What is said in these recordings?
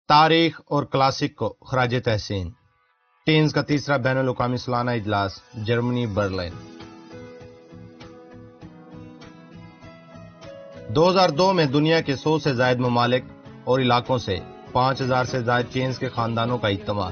تاریخ اور کلاسک کو خراج تحسین۔ ٹینز کا تیسرا بین الاقوامی سالانہ اجلاس، جرمنی، برلن۔ 2002 میں دنیا کے 100 سے زائد ممالک اور علاقوں سے 5000 سے زائد ٹینز کے خاندانوں کا اجتماع۔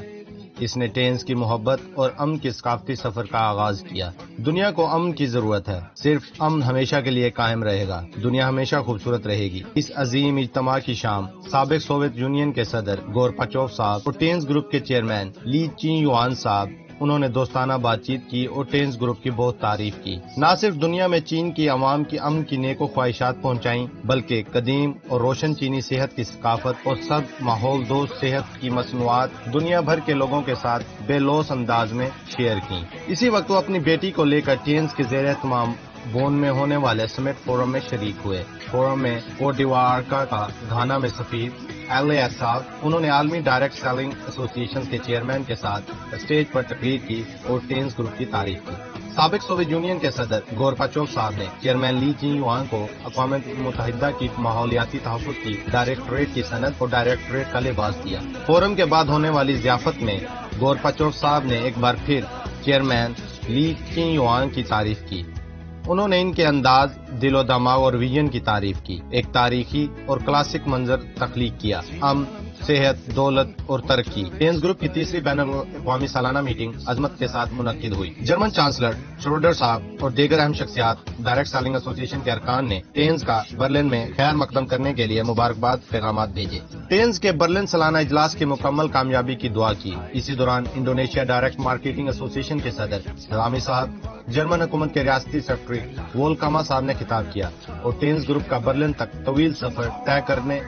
اس نے ٹینز کی محبت اور امن کے ثقافتی سفر کا آغاز کیا۔ دنیا کو امن کی ضرورت ہے، صرف امن ہمیشہ کے لیے قائم رہے گا، دنیا ہمیشہ خوبصورت رہے گی۔ اس عظیم اجتماع کی شام سابق سوویت یونین کے صدر گورباچوف صاحب اور ٹینز گروپ کے چیئرمین لی چی یوان صاحب، انہوں نے دوستانہ بات چیت کی اور ٹینز گروپ کی بہت تعریف کی۔ نہ صرف دنیا میں چین کی عوام کی امن کی نیک و خواہشات پہنچائیں، بلکہ قدیم اور روشن چینی صحت کی ثقافت اور سخت ماحول دوست صحت کی مصنوعات دنیا بھر کے لوگوں کے ساتھ بے لوث انداز میں شیئر کی۔ اسی وقت وہ اپنی بیٹی کو لے کر ٹینز کے زیر اہتمام بون میں ہونے والے سمٹ فورم میں شریک ہوئے۔ فورم میں کوٹ ڈیوائر کا گھانا میں سفیر ایل صاحب، انہوں نے عالمی ڈائریکٹ سیلنگ ایسوسی ایشن کے چیئرمین کے ساتھ اسٹیج پر تقریر کی اور ٹینز گروپ کی تعریف کی۔ سابق سوویت یونین کے صدر گورباچوف صاحب نے چیئرمین لی چی یوان کو اقوام متحدہ کی ماحولیاتی تحفظ کی ڈائریکٹوریٹ کی سند اور ڈائریکٹوریٹ کا لباس دیا۔ فورم کے بعد ہونے والی ضیافت میں گورباچوف صاحب نے ایک بار پھر چیئرمین لی چی یوان کی تعریف کی۔ انہوں نے ان کے انداز، دل و دماغ اور ویژن کی تعریف کی، ایک تاریخی اور کلاسک منظر تخلیق کیا: امن، صحت، دولت اور ترقی۔ ٹینز گروپ کی تیسری بین الاقوامی سالانہ میٹنگ عظمت کے ساتھ منعقد ہوئی۔ جرمن چانسلر شروڈر صاحب اور دیگر اہم شخصیات ڈائریکٹ سیلنگ ایسوسی ایشن کے ارکان نے ٹینز کا برلن میں خیر مقدم کرنے کے لیے مبارکباد پیغامات بھیجے۔ ٹینز کے برلن سالانہ اجلاس کی مکمل کامیابی کی دعا کی۔ اسی دوران انڈونیشیا ڈائریکٹ مارکیٹنگ ایسوسی ایشن کے صدر سلامی صاحب، جرمن حکومت کے ریاستی سیکرٹری وولکاما صاحب نے خطاب کیا اور ٹینز گروپ کا برلن تک طویل سفر طے کرنے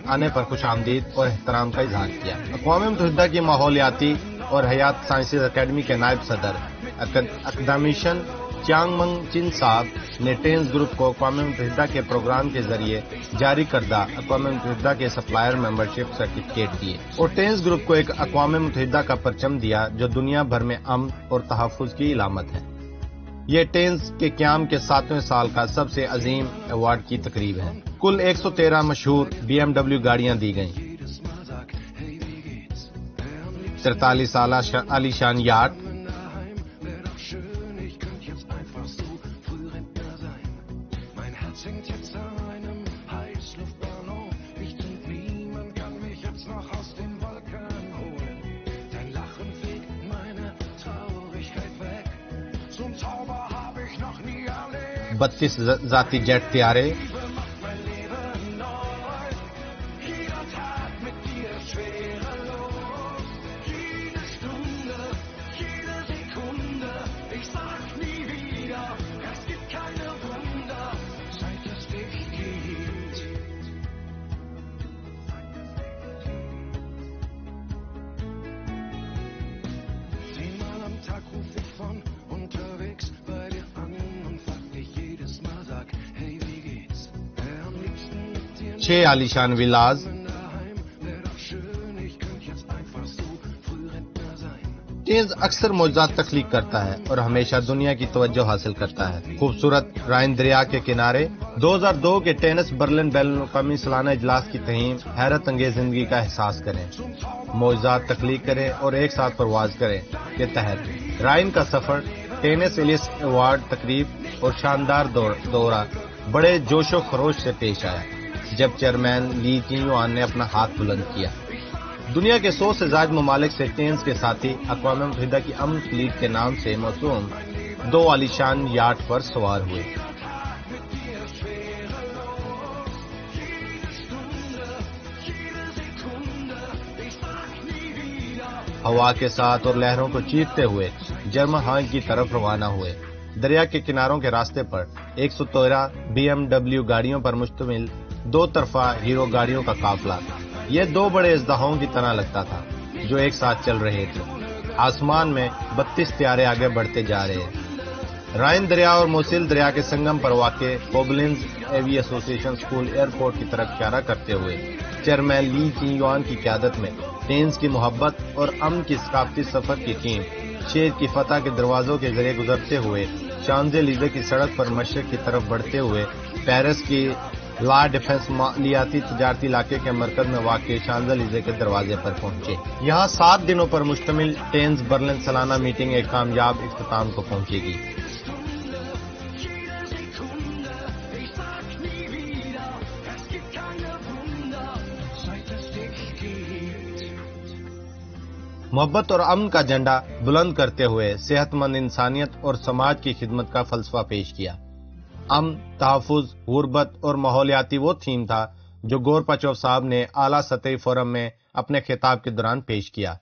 آنے پر خوش آمدید اور احترام کا اظہار کیا۔ اقوام متحدہ کی ماحولیاتی اور حیات سائنسز اکیڈمی کے نائب صدر اکیڈمیشین چیانگ منگ چن صاحب نے ٹینز گروپ کو اقوام متحدہ کے پروگرام کے ذریعے جاری کردہ اقوام متحدہ کے سپلائر ممبرشپ سرٹیفکیٹ دیے اور ٹینز گروپ کو ایک اقوام متحدہ کا پرچم دیا جو دنیا بھر میں امن اور تحفظ کی علامت ہے۔ یہ ٹینز کے قیام کے 7ویں سال کا سب سے عظیم ایوارڈ کی تقریب ہے۔ کل 113 مشہور BMW گاڑیاں دی گئیں، 43 سالہ عالی شان یاٹ، بتیس ذاتی جیٹ طیارے، چھ عالیشان ولاز۔ ٹینز اکثر معجزات تخلیق کرتا ہے اور ہمیشہ دنیا کی توجہ حاصل کرتا ہے۔ خوبصورت رائن دریا کے کنارے 2002 کے ٹینس برلن بین الاقوامی سالانہ اجلاس کی تہیم حیرت انگیز زندگی کا احساس کریں، معجزات تخلیق کریں اور ایک ساتھ پرواز کریں کے تحت رائن کا سفر، ٹینس ایلیس ایوارڈ تقریب اور شاندار دورہ بڑے جوش و خروش سے پیش آیا جب چیئرمین لی چی یوان نے اپنا ہاتھ بلند کیا۔ دنیا کے 100 سے زائد ممالک سے ٹینز کے ساتھی اقوام متحدہ کی امن فلیٹ کے نام سے موسوم 2 عالیشان یاٹ پر سوار ہوئے۔ ہوا کے ساتھ اور لہروں کو چیرتے ہوئے جرمن ہائیں کی طرف روانہ ہوئے۔ دریا کے کناروں کے راستے پر 113 BMW گاڑیوں پر مشتمل 2 طرفہ ہیرو گاڑیوں کا قافلہ، یہ 2 بڑے اژدہاؤں کی طرح لگتا تھا جو ایک ساتھ چل رہے تھے۔ آسمان میں 32 طیارے آگے بڑھتے جا رہے ہیں۔ رائن دریا اور موسل دریا کے سنگم پر واقع کوبلنز ایوی ایسوسی ایشن اسکول ایئرپورٹ کی طرف اشارہ کرتے ہوئے چیئرمین لی چی یوان کی قیادت میں ٹینز کی محبت اور امن کی ثقافتی سفر کی ٹیم شیر کی فتح کے دروازوں کے ذریعے گزرتے ہوئے شانزے لیزے کی سڑک پر مشرق کی طرف بڑھتے ہوئے پیرس کی لا ڈیفنس مالیاتی تجارتی علاقے کے مرکز میں واقع شانزلیزے کے دروازے پر پہنچے۔ یہاں 7 دنوں پر مشتمل ٹینز برلن سالانہ میٹنگ ایک کامیاب اختتام کو پہنچے گی۔ محبت اور امن کا جھنڈا بلند کرتے ہوئے صحت مند انسانیت اور سماج کی خدمت کا فلسفہ پیش کیا۔ امن، تحفظ، غربت اور ماحولیاتی وہ تھیم تھا جو گورباچوف صاحب نے اعلیٰ سطحی فورم میں اپنے خطاب کے دوران پیش کیا۔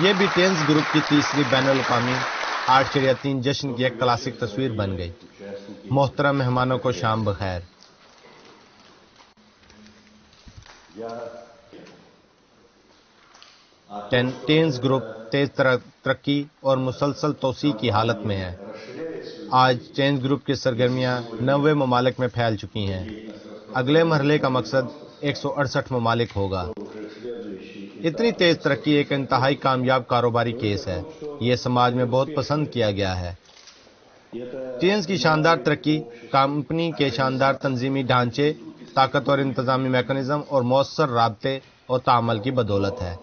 یہ بھی ٹینز گروپ کی تیسری بین الاقوامی 8/3 جشن کی ایک کلاسک تصویر بن گئی۔ محترم مہمانوں کو شام بخیر۔ ٹینز گروپ تیز ترقی اور مسلسل توسیع کی حالت میں ہے۔ آج ٹینز گروپ کی سرگرمیاں 90 ممالک میں پھیل چکی ہیں۔ اگلے مرحلے کا مقصد 168 ممالک ہوگا۔ اتنی تیز ترقی ایک انتہائی کامیاب کاروباری کیس ہے۔ یہ سماج میں بہت پسند کیا گیا ہے۔ ٹینز کی شاندار ترقی کمپنی کے شاندار تنظیمی ڈھانچے، طاقتور انتظامی میکانزم اور مؤثر رابطے اور تعامل کی بدولت ہے۔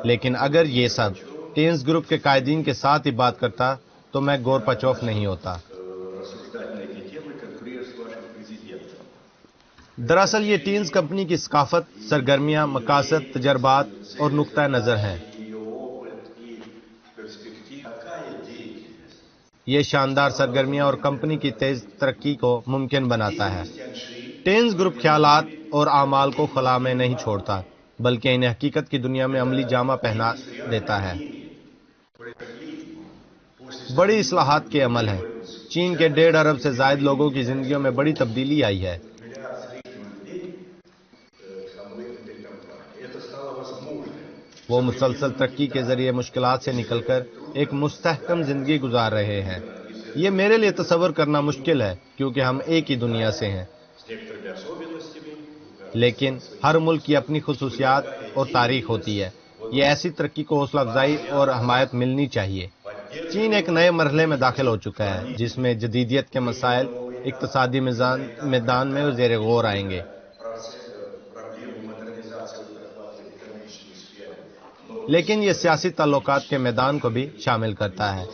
لیکن اگر یہ سب ٹینز گروپ کے قائدین کے ساتھ ہی بات کرتا تو میں گورباچوف نہیں ہوتا۔ دراصل یہ ٹینز کمپنی کی ثقافت، سرگرمیاں، مقاصد، تجربات اور نقطہ نظر ہیں۔ یہ شاندار سرگرمیاں اور کمپنی کی تیز ترقی کو ممکن بناتا ہے۔ ٹینز گروپ خیالات اور اعمال کو خلا میں نہیں چھوڑتا، بلکہ انہیں حقیقت کی دنیا میں عملی جامہ پہنا دیتا ہے۔ بڑی اصلاحات کے عمل ہیں۔ چین کے 1.5 ارب سے زائد لوگوں کی زندگیوں میں بڑی تبدیلی آئی ہے۔ وہ مسلسل ترقی کے ذریعے مشکلات سے نکل کر ایک مستحکم زندگی گزار رہے ہیں۔ یہ میرے لیے تصور کرنا مشکل ہے کیونکہ ہم ایک ہی دنیا سے ہیں، لیکن ہر ملک کی اپنی خصوصیات اور تاریخ ہوتی ہے۔ یہ ایسی ترقی کو حوصلہ افزائی اور حمایت ملنی چاہیے۔ چین ایک نئے مرحلے میں داخل ہو چکا ہے جس میں جدیدیت کے مسائل اقتصادی میدان میں زیر غور آئیں گے۔ لیکن یہ سیاسی تعلقات کے میدان کو بھی شامل کرتا ہے،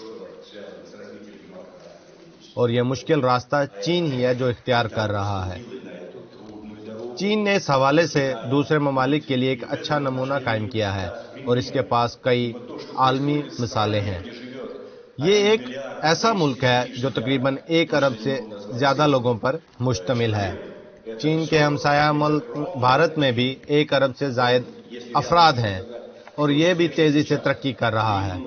اور یہ مشکل راستہ چین ہی ہے جو اختیار کر رہا ہے۔ چین نے اس حوالے سے دوسرے ممالک کے لیے ایک اچھا نمونہ قائم کیا ہے اور اس کے پاس کئی عالمی مثالیں ہیں۔ یہ ایک ایسا ملک ہے جو تقریباً 1 ارب سے زیادہ لوگوں پر مشتمل ہے۔ چین کے ہمسایہ ملک بھارت میں بھی 1 ارب سے زائد افراد ہیں اور یہ بھی تیزی سے ترقی کر رہا ہے۔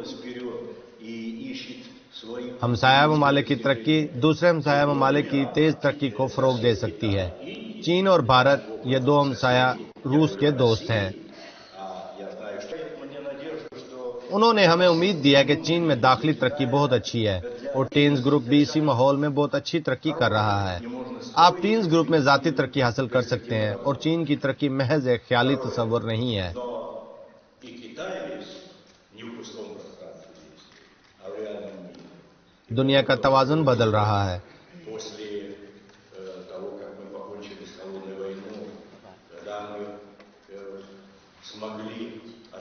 ہمسایہ ممالک کی ترقی دوسرے ہمسایہ ممالک کی تیز ترقی کو فروغ دے سکتی ہے۔ چین اور بھارت یہ 2 ہمسایہ روس کے دوست ہیں۔ انہوں نے ہمیں امید دیا کہ چین میں داخلی ترقی بہت اچھی ہے اور ٹینز گروپ بھی اسی ماحول میں بہت اچھی ترقی کر رہا ہے۔ آپ ٹینز گروپ میں ذاتی ترقی حاصل کر سکتے ہیں اور چین کی ترقی محض ایک خیالی تصور نہیں ہے۔ دنیا کا توازن بدل رہا ہے۔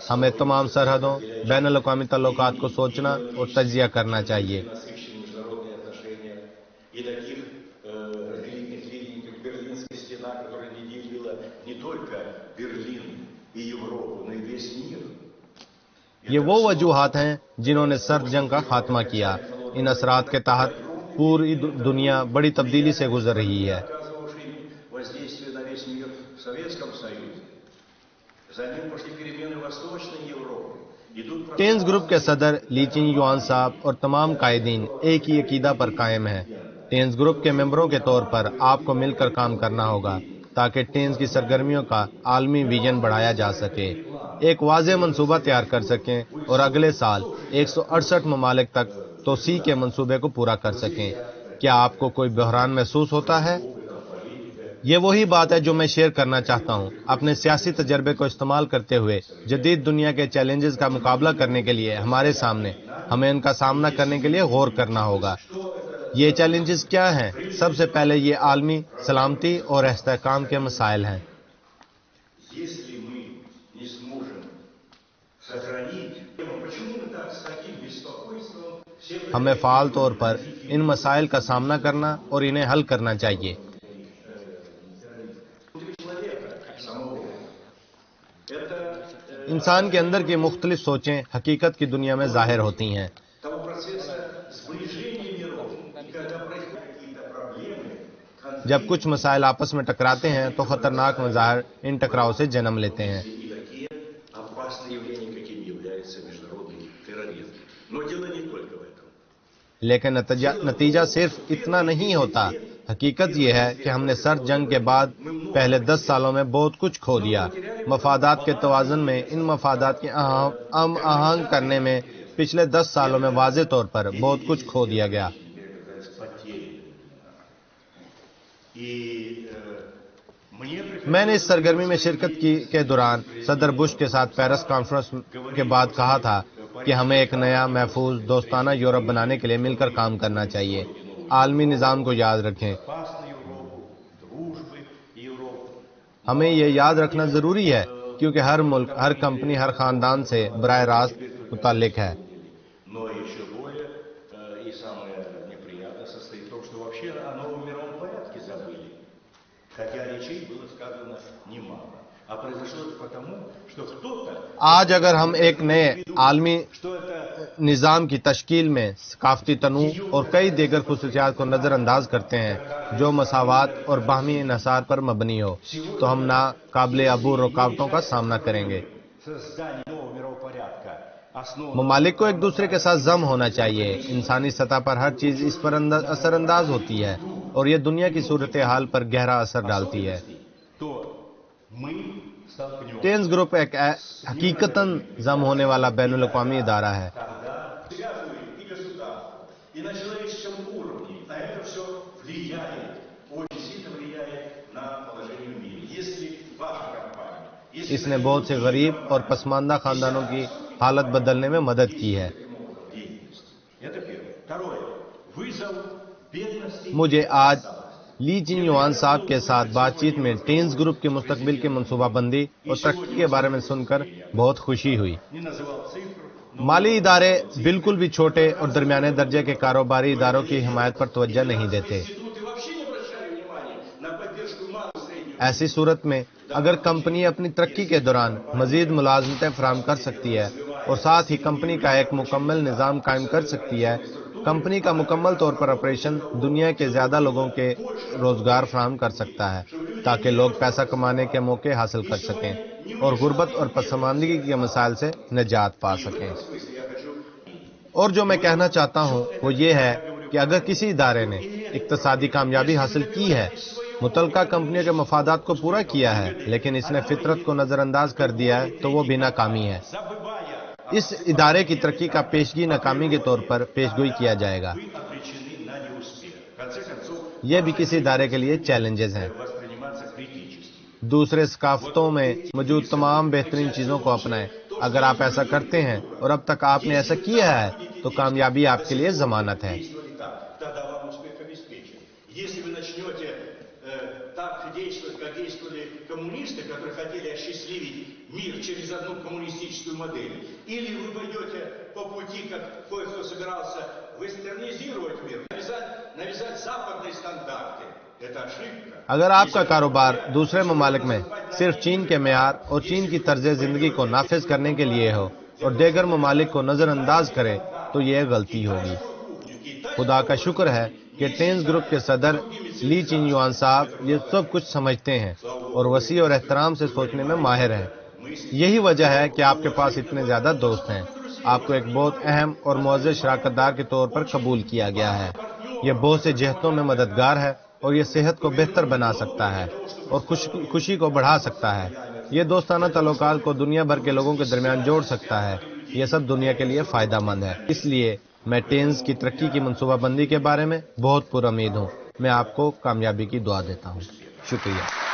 ہمیں تمام سرحدوں، بین الاقوامی تعلقات کو سوچنا اور تجزیہ کرنا چاہیے۔ یہ وہ وجوہات ہیں جنہوں نے سرد جنگ کا خاتمہ کیا۔ ان اثرات کے تحت پوری دنیا بڑی تبدیلی سے گزر رہی ہے۔ ٹینز گروپ کے صدر لی چین یوان صاحب اور تمام قائدین ایک ہی عقیدہ پر قائم ہیں۔ ٹینز گروپ کے ممبروں کے طور پر آپ کو مل کر کام کرنا ہوگا تاکہ ٹینز کی سرگرمیوں کا عالمی ویژن بڑھایا جا سکے، ایک واضح منصوبہ تیار کر سکیں اور اگلے سال 168 ممالک تک توسیع کے منصوبے کو پورا کر سکیں۔ کیا آپ کو کوئی بحران محسوس ہوتا ہے؟ یہ وہی بات ہے جو میں شیئر کرنا چاہتا ہوں۔ اپنے سیاسی تجربے کو استعمال کرتے ہوئے جدید دنیا کے چیلنجز کا مقابلہ کرنے کے لیے ہمیں ان کا سامنا کرنے کے لیے غور کرنا ہوگا۔ یہ چیلنجز کیا ہیں؟ سب سے پہلے یہ عالمی سلامتی اور استحکام کے مسائل ہیں۔ ہمیں فعال طور پر ان مسائل کا سامنا کرنا اور انہیں حل کرنا چاہیے۔ انسان کے اندر کی مختلف سوچیں حقیقت کی دنیا میں ظاہر ہوتی ہیں۔ جب کچھ مسائل آپس میں ٹکراتے ہیں تو خطرناک مظاہر ان ٹکراؤ سے جنم لیتے ہیں۔ لیکن نتیجہ صرف اتنا نہیں ہوتا۔ حقیقت یہ ہے کہ ہم نے سرد جنگ کے بعد پہلے 10 سالوں میں بہت کچھ کھو دیا۔ مفادات کے توازن میں ان مفادات کے ہم آہنگ کرنے میں پچھلے 10 سالوں میں واضح طور پر بہت کچھ کھو دیا گیا۔ میں نے اس سرگرمی میں شرکت کے دوران صدر بش کے ساتھ پیرس کانفرنس کے بعد کہا تھا کہ ہمیں ایک نیا محفوظ دوستانہ یورپ بنانے کے لیے مل کر کام کرنا چاہیے۔ عالمی نظام کو یاد رکھیں۔ ہمیں یہ یاد رکھنا ضروری ہے کیونکہ ہر ملک، ہر کمپنی، ہر خاندان سے براہ راست متعلق ہے۔ آج اگر ہم ایک نئے عالمی نظام کی تشکیل میں ثقافتی تنوع اور کئی دیگر خصوصیات کو نظر انداز کرتے ہیں جو مساوات اور باہمی انحصار پر مبنی ہو تو ہم ناقابل عبور رکاوٹوں کا سامنا کریں گے۔ ممالک کو ایک دوسرے کے ساتھ ضم ہونا چاہیے۔ انسانی سطح پر ہر چیز اس پر اثر انداز ہوتی ہے اور یہ دنیا کی صورتحال پر گہرا اثر ڈالتی ہے۔ ٹینز گروپ ایک حقیقتاً ضم ہونے والا بین الاقوامی ادارہ ہے۔ اس نے بہت سے غریب اور پسماندہ خاندانوں کی حالت بدلنے میں مدد کی ہے۔ مجھے آج لی چین یوان صاحب کے ساتھ بات چیت میں ٹینز گروپ کے مستقبل کی منصوبہ بندی اور ترقی کے بارے میں سن کر بہت خوشی ہوئی۔ مالی ادارے بالکل بھی چھوٹے اور درمیانے درجے کے کاروباری اداروں کی حمایت پر توجہ نہیں دیتے۔ ایسی صورت میں اگر کمپنی اپنی ترقی کے دوران مزید ملازمتیں فراہم کر سکتی ہے اور ساتھ ہی کمپنی کا ایک مکمل نظام قائم کر سکتی ہے، کمپنی کا مکمل طور پر آپریشن دنیا کے زیادہ لوگوں کے روزگار فراہم کر سکتا ہے تاکہ لوگ پیسہ کمانے کے موقع حاصل کر سکیں اور غربت اور پسماندگی کے مسائل سے نجات پا سکیں۔ اور جو میں کہنا چاہتا ہوں وہ یہ ہے کہ اگر کسی ادارے نے اقتصادی کامیابی حاصل کی ہے، متعلقہ کمپنیوں کے مفادات کو پورا کیا ہے، لیکن اس نے فطرت کو نظر انداز کر دیا ہے تو وہ بھی ناکامی ہے۔ اس ادارے کی ترقی کا پیشگی ناکامی کے طور پر پیشگوئی کیا جائے گا۔ یہ بھی کسی ادارے کے لیے چیلنجز ہیں۔ دوسرے ثقافتوں میں موجود تمام بہترین چیزوں کو اپنائیں۔ اگر آپ ایسا کرتے ہیں اور اب تک آپ نے ایسا کیا ہے تو کامیابی آپ کے لیے ضمانت ہے۔ коммунисты, которые хотели осчастливить мир через одну коммунистическую модель, или вы пойдете по пути, как кое-кто собирался вестернизировать мир, навязать западные стандарты. Это ошибка. اگر آپ کا کاروبار دوسرے ممالک میں صرف چین کے معیار اور چین کی طرز زندگی کو نافذ کرنے کے لیے ہو اور دیگر ممالک کو نظر انداز کرے تو یہ غلطی ہوگی۔ خدا کا شکر ہے کہ ٹینز گروپ کے صدر لی چین یوان صاحب یہ سب کچھ سمجھتے ہیں اور وسیع اور احترام سے سوچنے میں ماہر ہیں۔ یہی وجہ ہے کہ آپ کے پاس اتنے زیادہ دوست ہیں۔ آپ کو ایک بہت اہم اور معزز شراکت دار کے طور پر قبول کیا گیا ہے۔ یہ بہت سے جہتوں میں مددگار ہے اور یہ صحت کو بہتر بنا سکتا ہے اور خوشی کو بڑھا سکتا ہے۔ یہ دوستانہ تعلقات کو دنیا بھر کے لوگوں کے درمیان جوڑ سکتا ہے۔ یہ سب دنیا کے لیے فائدہ مند ہے۔ اس لیے میں ٹینز کی ترقی کی منصوبہ بندی کے بارے میں بہت پر امید ہوں۔ میں آپ کو کامیابی کی دعا دیتا ہوں۔ شکریہ۔